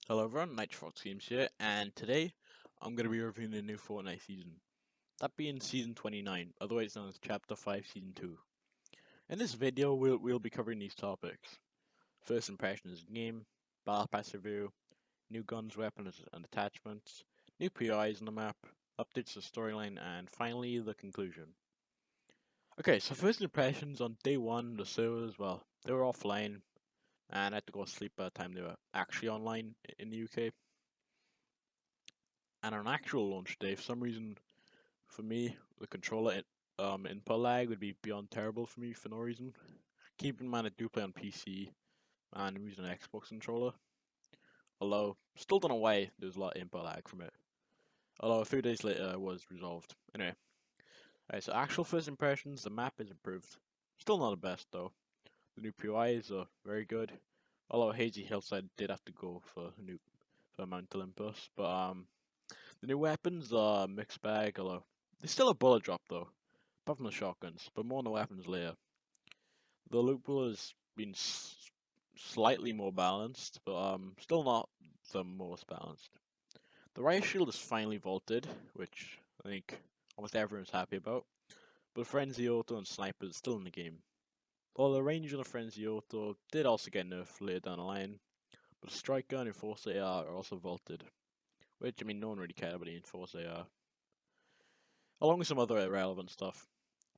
Hello everyone, Nitro Games here, and today I'm going to be reviewing the new Fortnite season. That being Season 29, otherwise known as Chapter 5 Season 2. In this video, we'll be covering these topics. First impressions of the game, Battle Pass review, new guns, weapons, and attachments, new PIs on the map, updates to the storyline, and finally, the conclusion. Okay, so first impressions on day 1, the servers, well, they were offline, and I had to go to sleep by the time they were actually online in the UK. And on actual launch day, for some reason, for me, the controller input lag would be beyond terrible for me for no reason. Keep in mind I do play on PC and I'm using an Xbox controller. Although, still don't know why there's a lot of input lag from it. Although a few days later it was resolved. Anyway, alright, so actual first impressions, the map is improved. Still not the best though. The new POIs are very good. Although Hazy Hillside did have to go for Mount Olympus, but the new weapons are a mixed bag, although there's still a bullet drop though, apart from the shotguns, but more on the weapons later. The loot pool has been slightly more balanced, but still not the most balanced. The riot shield is finally vaulted, which I think almost everyone's happy about, but Frenzy Auto and Sniper is still in the game. Although the range on the Frenzy Auto did also get nerfed later down the line, but the Strike Gun and Enforcer AR are also vaulted, which, I mean, no one really cared about the Enforcer AR, along with some other irrelevant stuff.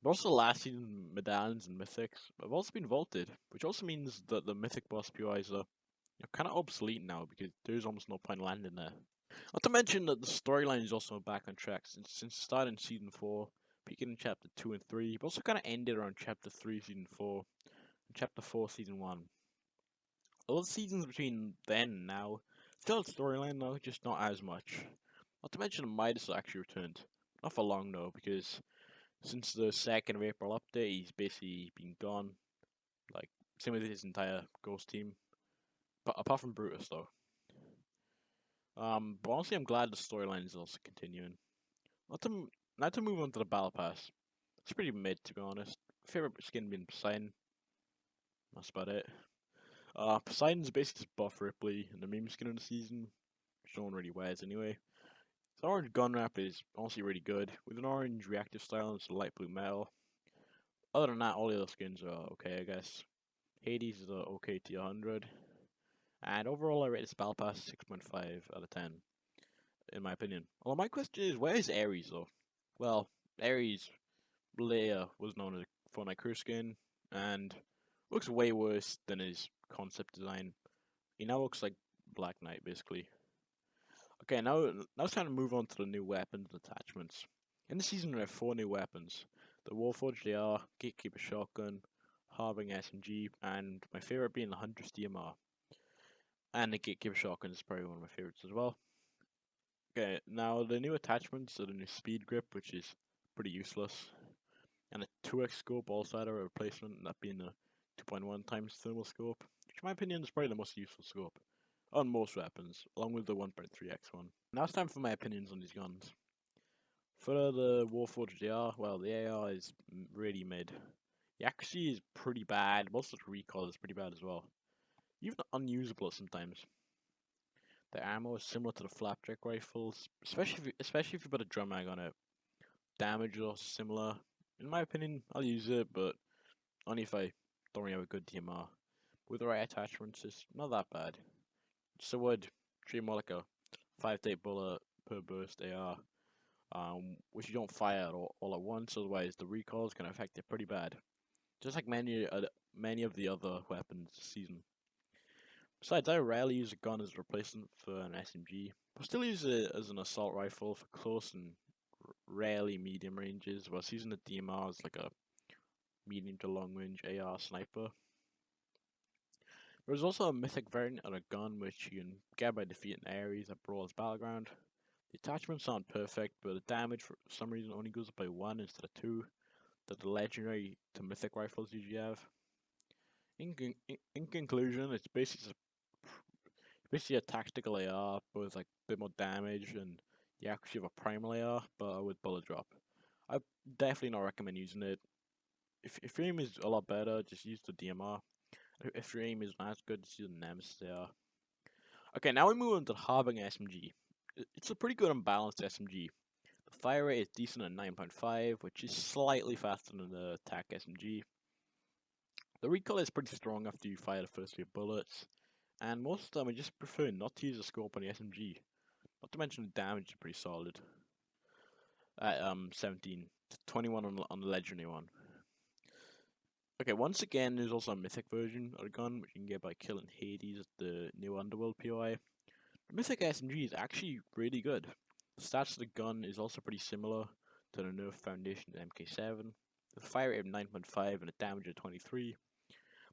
But also last season medallions and mythics have also been vaulted, which also means that the mythic boss POIs are kind of obsolete now because there's almost no point landing there. Not to mention that the storyline is also back on track since starting season 4, peaking in chapter 2 and 3, but also kind of ended around chapter 3 season 4 and chapter 4 season 1. All the seasons between then and now still have storyline though, just not as much. Not to mention Midas actually returned. Not for long though, because since the 2nd of April update, he's basically been gone. Like, same with his entire Ghost team. But apart from Brutus, though. But honestly, I'm glad the storyline is also continuing. Not to move on to the Battle Pass. It's pretty mid, to be honest. Favorite skin being Poseidon. That's about it. Poseidon's basically just buff Ripley and the meme skin of the season, which no one really wears anyway. The orange gun wrap is honestly really good, with an orange reactive style and some light blue metal. Other than that, all the other skins are okay, I guess. Hades is a okay tier 100. And overall, I rate this Battle Pass 6.5 out of 10, in my opinion. Well, my question is, where is Ares, though? Well, Ares later was known as a Fortnite crew skin, and looks way worse than his concept design. He now looks like Black Knight, basically. Okay, now it's time to move on to the new weapons and attachments. In the season, we have 4 new weapons. The Warforged AR, Gatekeeper Shotgun, Harving SMG, and my favorite being the Hunter's DMR. And the Gatekeeper Shotgun is probably one of my favorites as well. Okay, now the new attachments are the new Speed Grip, which is pretty useless, and a 2x scope also had a replacement, that being a 2.1 times thermal scope, which in my opinion is probably the most useful scope on most weapons, along with the 1.3x one. Now it's time for my opinions on these guns. For the Warforged AR, well, the AR is really mid. The accuracy is pretty bad, most of the recoil is pretty bad as well. Even unusable sometimes. The ammo is similar to the flapjack rifles, especially if you put a drum mag on it. Damage is also similar. In my opinion, I'll use it, but only if I don't really have a good DMR. With the right attachments, it's not that bad. Just I would treat more like a 5 to 8 bullet per burst AR, which you don't fire all at once, otherwise the recoil is going to affect it pretty bad. Just like many of the other weapons this season. Besides, I rarely use a gun as a replacement for an SMG, but still use it as an assault rifle for close and rarely medium ranges, whilst using the DMR as like a medium to long range AR sniper. There's also a mythic variant of a gun which you can get by defeating Ares at Brawl's Battleground. The attachments aren't perfect, but the damage for some reason only goes up by 1 instead of 2 that the legendary to mythic rifles usually have. In conclusion, it's basically a tactical AR, but with like a bit more damage and the accuracy of a primal AR, but with bullet drop. I definitely not recommend using it. If your aim is a lot better, just use the DMR. If your aim is not as good, just use the Nemesis AR. Okay, now we move on to the Harbing SMG. It's a pretty good and balanced SMG. The fire rate is decent at 9.5, which is slightly faster than the attack SMG. The recoil is pretty strong after you fire the first few bullets, and most of the time I just prefer not to use a scope on the SMG. Not to mention the damage is pretty solid at 17 to 21 on the legendary one. Okay, once again, there's also a mythic version of the gun, which you can get by killing Hades at the new Underworld POI. The mythic SMG is actually really good. The stats of the gun is also pretty similar to the Nerf Foundation MK7. The fire rate of 9.5 and a damage of 23.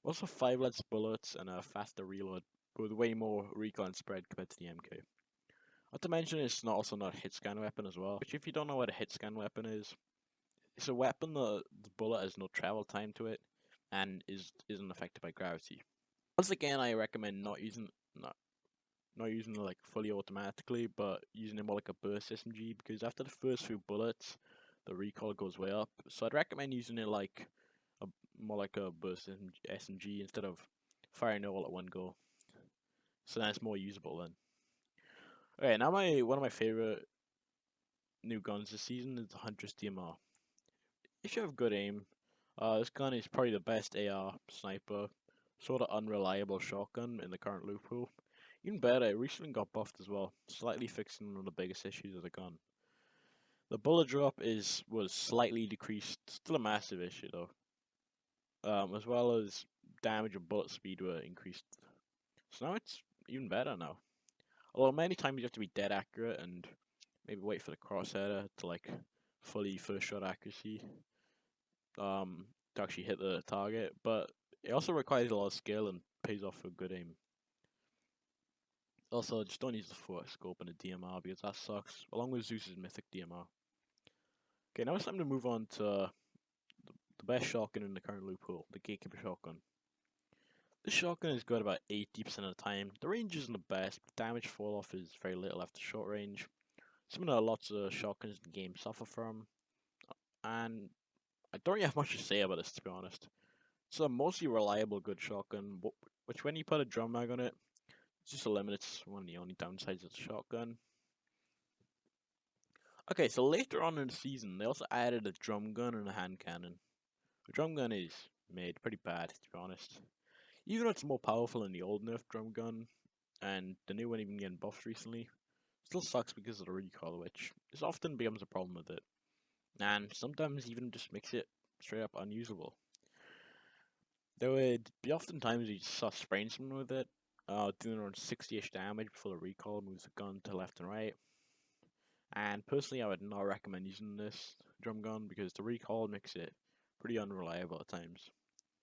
Also 5 less bullets and a faster reload, with way more recoil and spread compared to the MK. Not to mention it's also not a hit scan weapon as well, which if you don't know what a hit scan weapon is, it's a weapon that the bullet has no travel time to it and isn't affected by gravity. Once again, I recommend not using it like fully automatically, but using it more like a burst SMG, because after the first few bullets, the recoil goes way up. So I'd recommend using it like more like a burst SMG instead of firing it all at one go. So then it's more usable then. Okay, now one of my favorite new guns this season is the Huntress DMR. If you have good aim, this gun is probably the best AR sniper, sort of unreliable shotgun in the current loot pool. Even better, it recently got buffed as well, slightly fixing one of the biggest issues of the gun. The bullet drop was slightly decreased, still a massive issue though. As well as damage and bullet speed were increased. So now it's even better now. Although many times you have to be dead accurate and maybe wait for the crosshair to like fully first shot accuracy to actually hit the target, but it also requires a lot of skill and pays off for good aim. Also, just don't use the Force scope in the DMR because that sucks, along with Zeus's mythic DMR. Okay, now it's time to move on to the best shotgun in the current loot pool, the Gatekeeper shotgun. This shotgun is good about 80% of the time. The range isn't the best, but damage fall off is very little after short range. Something that lots of shotguns in the game suffer from, and I don't really have much to say about this to be honest. It's a mostly reliable good shotgun, which when you put a drum mag on it, it just eliminates one of the only downsides of the shotgun. Okay, so later on in the season, they also added a drum gun and a hand cannon. The drum gun is made pretty bad, to be honest. Even though it's more powerful than the old Nerf drum gun, and the new one even getting buffed recently, it still sucks because of the recoil, which is often becomes a problem with it. And sometimes even just makes it straight up unusable. There would be often times you just saw spraying someone with it, doing around 60-ish damage before the recoil moves the gun to left and right. And personally, I would not recommend using this drum gun because the recoil makes it pretty unreliable at times.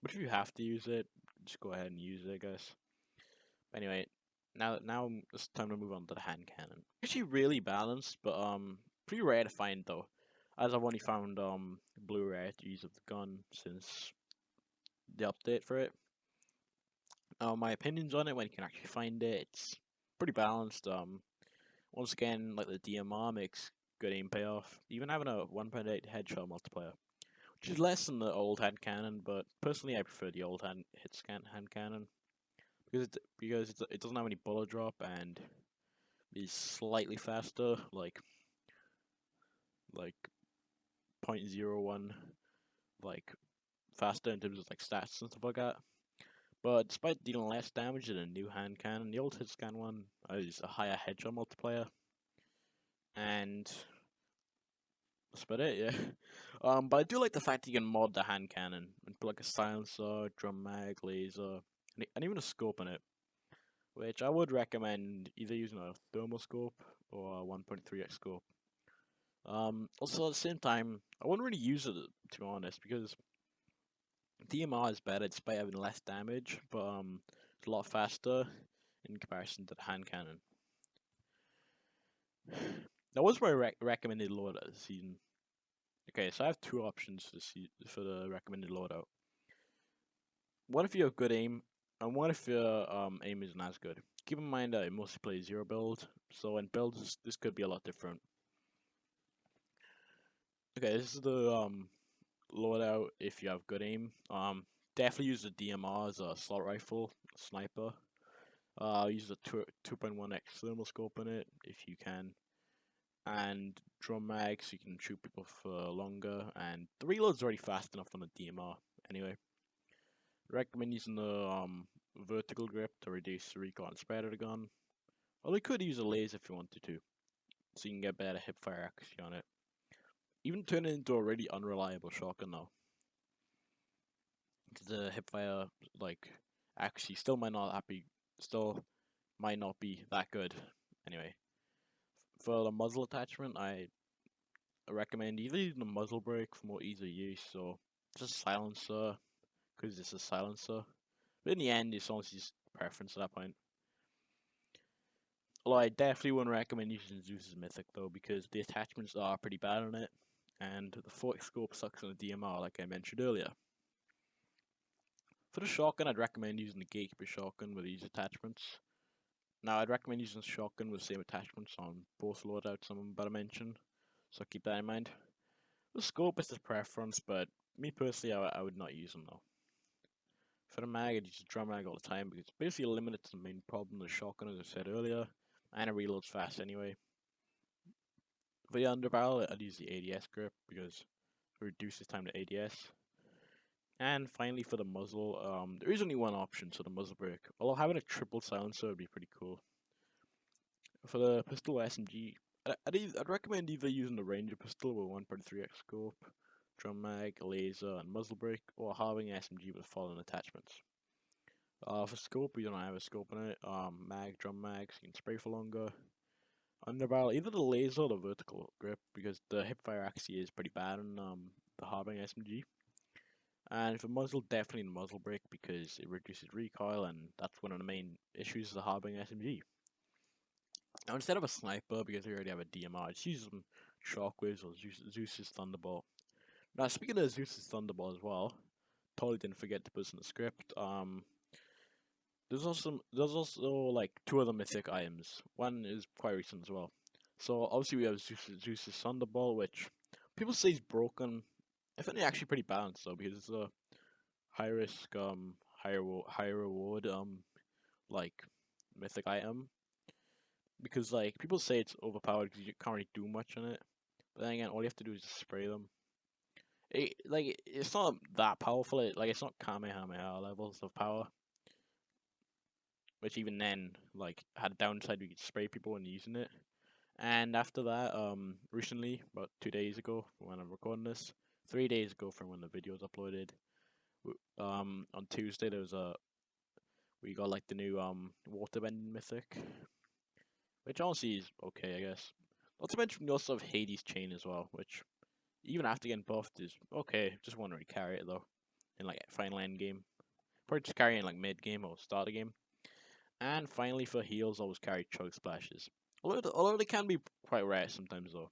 But if you have to use it, just go ahead and use it, I guess. But anyway, now it's time to move on to the hand cannon. Actually, really balanced, but pretty rare to find though, as I've only found blue rarities of the gun since the update for it. My opinions on it when you can actually find it, it's pretty balanced. Once again, like the DMR makes good aim payoff. Even having a 1.8 headshot multiplier, which is less than the old hand cannon, but personally I prefer the old hand cannon because it doesn't have any bullet drop and is slightly faster, like 0.01, like faster in terms of like stats and stuff like that. But despite dealing less damage than a new hand cannon, the old hit scan one is a higher headshot multiplier, and that's about it, yeah. But I do like the fact that you can mod the hand cannon and put like a silencer, drum mag, laser, and even a scope in it, which I would recommend either using a thermal scope or a 1.3x scope. Also at the same time, I wouldn't really use it to be honest because DMR is better despite having less damage, but it's a lot faster in comparison to the hand cannon. That was my recommended loadout this season. Okay, so I have two options for the recommended loadout. What if you have good aim, and what if your aim isn't as good? Keep in mind that I mostly play zero build, so in builds this could be a lot different. Okay, this is the loadout if you have good aim. Definitely use the DMR as a assault rifle, sniper. Use a 2.1x thermal scope in it if you can, and drum mag so you can shoot people for longer. And the reload's already fast enough on the DMR anyway. Recommend using the vertical grip to reduce the recoil and spread of the gun. Or you could use a laser if you wanted to, so you can get better hipfire accuracy on it. Even turn it into a really unreliable shotgun though, because the hipfire accuracy still might not be that good. Anyway, for the muzzle attachment, I recommend either using a muzzle brake for more easy use, or just a silencer, because it's a silencer. But in the end, it's honestly just preference at that point. Although I definitely wouldn't recommend using Zeus's Mythic though, because the attachments are pretty bad on it, and the 40 scope sucks on the DMR, like I mentioned earlier. For the shotgun, I'd recommend using the Gatekeeper shotgun with these attachments. Now, I'd recommend using the shotgun with the same attachments on both loadouts I'm about to mention, so keep that in mind. The scope is a preference, but me personally, I would not use them though. For the mag, I'd use the drum mag all the time because it's basically limited to the main problem of the shotgun, as I said earlier, and it reloads fast anyway. For the underbarrel, I'd use the ADS grip because it reduces time to ADS. And finally, for the muzzle, there is only one option, so the muzzle brake. Although having a triple silencer would be pretty cool. For the pistol SMG, I'd recommend either using the Ranger pistol with 1.3x scope, drum mag, laser, and muzzle brake, or having SMG with the following attachments. For scope, we don't have a scope in it. Drum mag, so you can spray for longer. Underbarrel, either the laser or the vertical grip, because the hipfire accuracy is pretty bad on the Harbing SMG. And for muzzle, definitely the muzzle brake because it reduces recoil, and that's one of the main issues of the Harbing SMG. Now, instead of a sniper, because we already have a DMR, just use some shockwaves or Zeus's Thunderbolt. Now, speaking of Zeus's Thunderbolt as well, totally didn't forget to put in the script. There's also like two other mythic items. One is quite recent as well. So obviously we have Zeus's Thunderbolt, which people say is broken. I think they're actually pretty balanced though, because it's a high risk, high reward, like mythic item. Because like people say it's overpowered because you can't really do much on it. But then again, all you have to do is just spray them. It's not that powerful. It's not Kamehameha levels of power. Which even then, had a downside. We could spray people when using it. And after that, recently, about 2 days ago, when I'm recording this, 3 days ago from when the video was uploaded, on Tuesday we got the new water bending mythic, which honestly is okay, I guess. Not to mention we also have Hades Chain as well, which even after getting buffed is okay. Just want to carry it though, in final end game. Probably just carry in mid game or start the game. And finally for heals, always carry chug splashes. Although they can be quite rare sometimes though.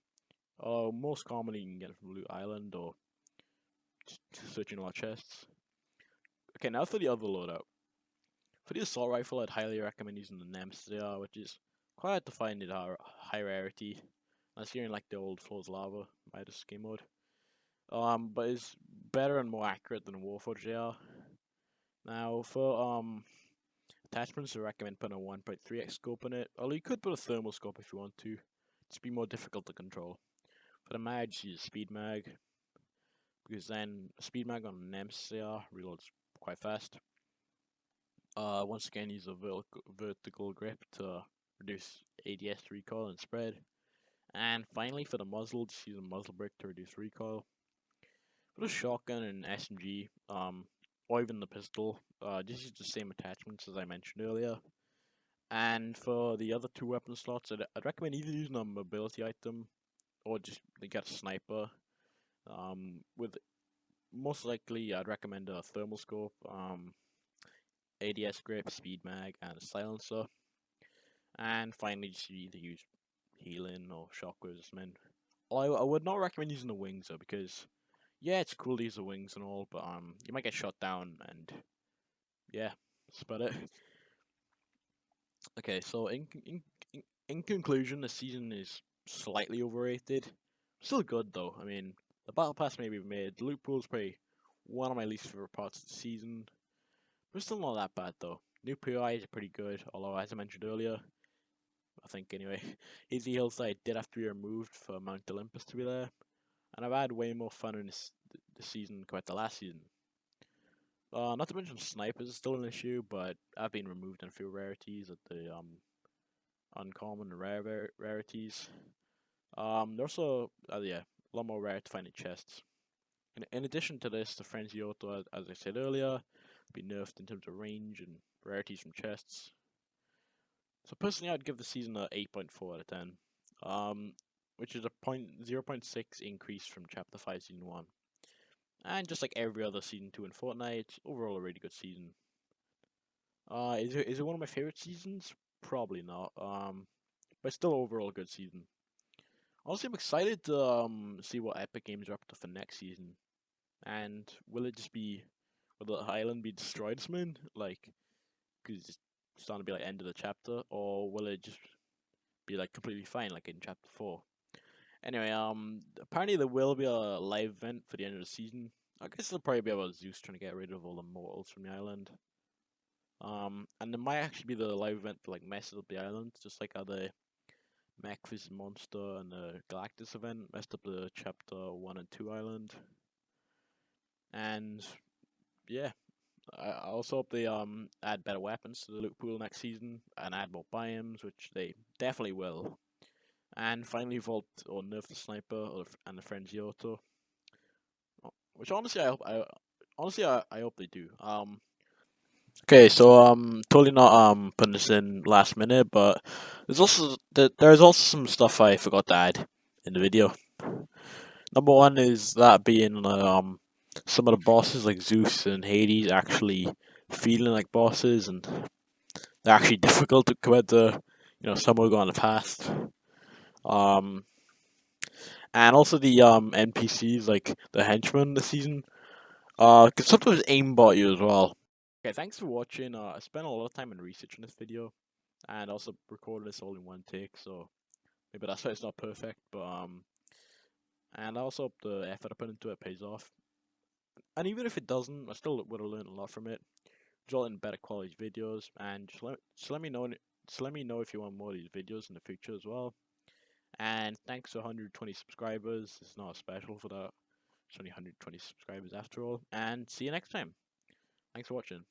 Most commonly you can get it from Loot Island or just searching our chests. Okay, now for the other loadout. For the assault rifle, I'd highly recommend using the Nemesis AR, which is quite hard to find in high rarity, unless you're in the old Floors Lava Midas game mode. But it's better and more accurate than Warforged AR. Now for attachments, I recommend putting a 1.3x scope in it, although you could put a thermal scope if you want to. It's be more difficult to control. For the mag, just use a speed mag, because then a speed mag on Nemesis AR reloads quite fast. Once again, use a vertical grip to reduce ADS recoil and spread. And finally, for the muzzle, just use a muzzle brake to reduce recoil. For the shotgun and SMG, or even the pistol, just use the same attachments as I mentioned earlier. And for the other two weapon slots, I'd recommend either using a mobility item or just get a sniper. With most likely, I'd recommend a thermal scope, ADS grip, speed mag, and a silencer. And finally, just either use healing or shockwaves, man. I would not recommend using the wings though, because yeah, it's cool to use the wings and all, but you might get shot down, and yeah, that's about it. Okay, so in conclusion, the season is slightly overrated. Still good though. I mean, the battle pass maybe made. The loot pool is probably one of my least favorite parts of the season, but still not that bad though. New POI is pretty good, although as I mentioned earlier, I think anyway, Hazy Hillside did have to be removed for Mount Olympus to be there, and I've had way more fun in this season compared to last season. Not to mention snipers is still an issue, but I've been removed in a few rarities at the uncommon and rarities. They're also yeah, a lot more rare to find in chests. In addition to this, the Frenzy Auto, as I said earlier, been nerfed in terms of range and rarities from chests. So personally, I'd give the season a 8.4 out of 10, which is a 0.6 increase from Chapter 5 Season 1. And just like every other Season 2 in Fortnite, it's overall a really good season. Is it one of my favorite seasons? Probably not. But still overall a good season. Honestly, I'm excited to see what Epic Games are up to for next season. And will the island be destroyed soon? Like, because it's starting to be like end of the chapter, or will it just be like completely fine, like in chapter 4? Anyway, apparently there will be a live event for the end of the season. I guess it'll probably be about Zeus trying to get rid of all the mortals from the island. And there might actually be the live event to like mess up the island, just like how the Mech vs Monster and the Galactus event messed up the chapter 1 and 2 island. And yeah, I also hope they add better weapons to the loot pool next season and add more biomes, which they definitely will. And finally, vault or nerf the sniper and the frenzy auto, which honestly I hope they do. Okay, so totally not putting this in last minute, but there's also some stuff I forgot to add in the video. Number one is that being some of the bosses like Zeus and Hades actually feeling like bosses, and they're actually difficult to compared to some we've got in the past. Um, and also the NPCs like the henchmen this season can sometimes aimbot you as well. Okay, thanks for watching. I spent a lot of time in researching this video, and also recorded this all in one take, so maybe that's why it's not perfect. But and I also hope the effort I put into it pays off. And even if it doesn't, I still would have learned a lot from it, result in better quality videos. And just let me know. Just let me know if you want more of these videos in the future as well. And thanks to 120 subscribers. It's not special for that. It's only 120 subscribers after all. And see you next time. Thanks for watching.